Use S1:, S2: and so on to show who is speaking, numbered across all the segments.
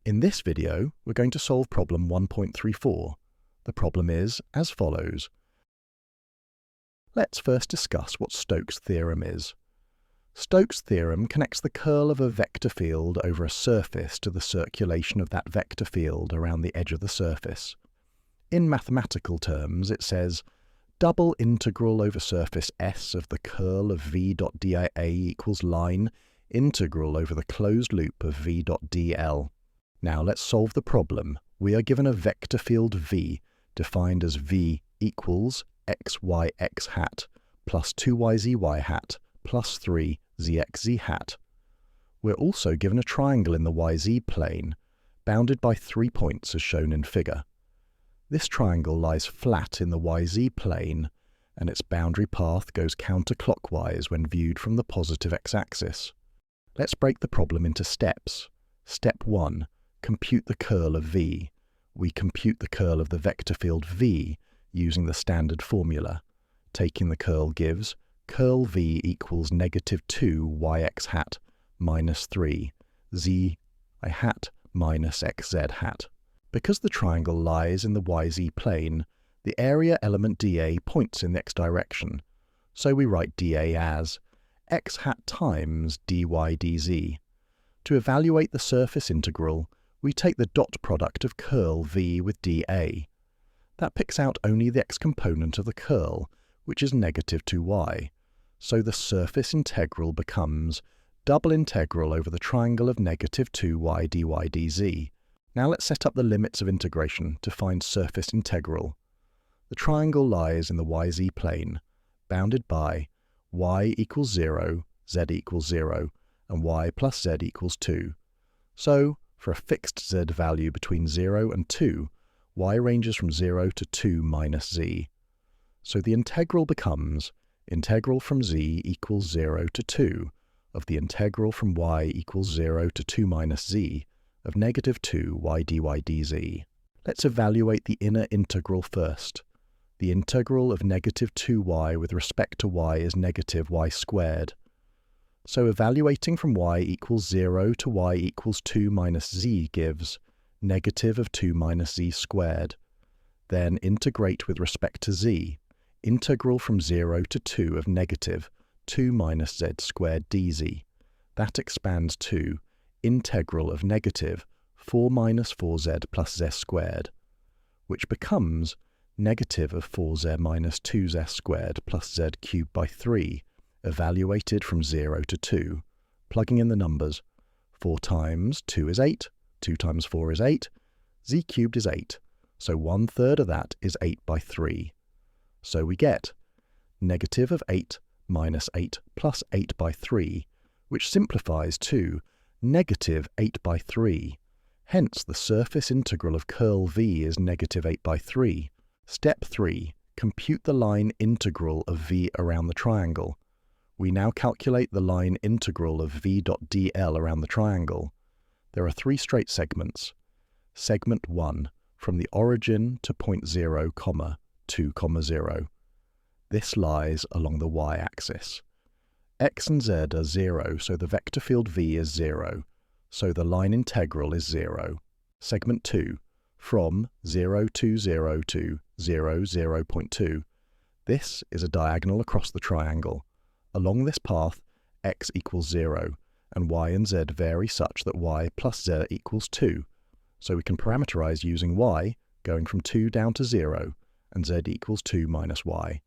S1: In this video, we're going to solve problem 1.34. The problem is as follows. Let's first discuss what Stokes' theorem is. Stokes' theorem connects the curl of a vector field over a surface to the circulation of that vector field around the edge of the surface. In mathematical terms, it says double integral over surface S of the curl of v dot dia equals line integral over the closed loop of v dot dl. Now let's solve the problem. We are given a vector field v, defined as v equals xyx hat plus 2yzy hat plus 3zxz hat. We're also given a triangle in the yz plane, bounded by 3 points as shown in figure. This triangle lies flat in the yz plane, and its boundary path goes counterclockwise when viewed from the positive x-axis. Let's break the problem into steps. Step 1. Compute the curl of v. We compute the curl of the vector field v using the standard formula. Taking the curl gives curl v equals negative 2 yx hat minus 3 z I hat minus xz hat. Because the triangle lies in the yz plane, the area element dA points in the x direction, so we write dA as x hat times dy dz. To evaluate the surface integral, we take the dot product of curl v with dA. That picks out only the x component of the curl, which is negative 2y. So the surface integral becomes double integral over the triangle of negative 2y dy dz. Now let's set up the limits of integration to find surface integral. The triangle lies in the yz plane, bounded by y equals 0, z equals 0, and y plus z equals 2. So, for a fixed z value between 0 and 2, y ranges from 0 to 2 minus z. So the integral becomes integral from z equals 0 to 2 of the integral from y equals 0 to 2 minus z of negative 2 y dy dz. Let's evaluate the inner integral first. The integral of negative 2y with respect to y is negative y squared. So evaluating from y equals 0 to y equals 2 minus z gives negative of 2 minus z squared. Then integrate with respect to z. Integral from 0 to 2 of negative 2 minus z squared dz. That expands to integral of negative 4 minus 4z plus z squared, which becomes negative of 4z minus 2z squared plus z cubed by 3, evaluated from 0 to 2. Plugging in the numbers, 4 times 2 is 8, 2 times 4 is 8, z cubed is 8, so 1/3 of that is 8 by 3. So we get negative of 8 minus 8 plus 8 by 3, which simplifies to negative 8 by 3. Hence, the surface integral of curl v is negative 8 by 3. Step 3. Compute the line integral of v around the triangle. We now calculate the line integral of v dot dl around the triangle. There are 3 straight segments. Segment 1, from the origin to point 0, 2, 0. This lies along the y-axis. X and z are 0, so the vector field v is 0, so the line integral is 0. Segment 2, from 0 to 0 to 0, 0.2. This is a diagonal across the triangle. Along this path, x equals 0, and y and z vary such that y plus z equals 2. So we can parameterize using y, going from 2 down to 0, and z equals 2 minus y.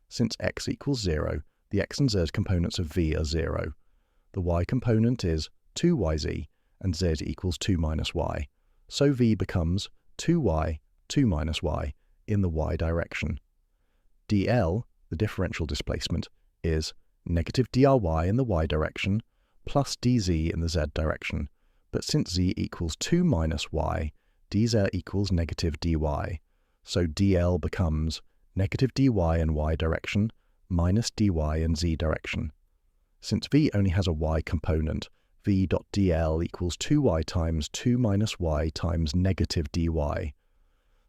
S1: Since x equals 0, the x and z components of v are 0. The y component is 2yz, and z equals 2 minus y. So v becomes 2y, 2 minus y, in the y direction. dl, the differential displacement, is negative dry in the y direction, plus dz in the z direction. But since z equals 2 minus y, dz equals negative dy. So dl becomes negative dy in y direction, minus dy in z direction. Since v only has a y component, v dot dl equals 2y times 2 minus y times negative dy.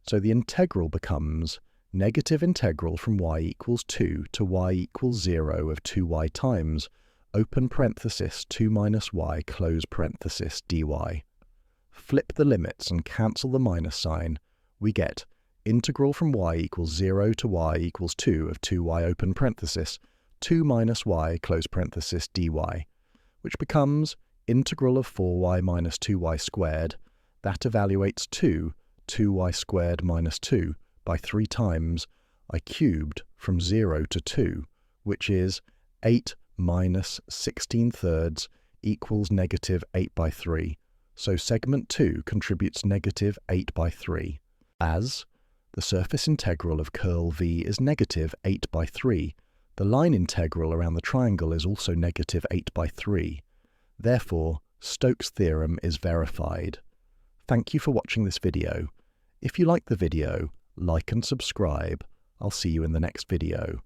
S1: So the integral becomes negative integral from y equals 2 to y equals 0 of 2y times, open parenthesis 2 minus y close parenthesis dy. flip the limits and cancel the minus sign, we get integral from y equals 0 to y equals 2 of 2y open parenthesis 2 minus y close parenthesis dy, which becomes integral of 4y minus 2y squared. That evaluates to 2y squared minus 2 by 3 times I cubed from 0 to 2, which is 8 minus 16/3 equals negative 8 by 3. So segment 2 contributes negative 8 by 3. As the surface integral of curl V is negative 8 by 3, the line integral around the triangle is also negative 8 by 3. Therefore, Stokes' theorem is verified. Thank you for watching this video. If you like the video, like and subscribe. I'll see you in the next video.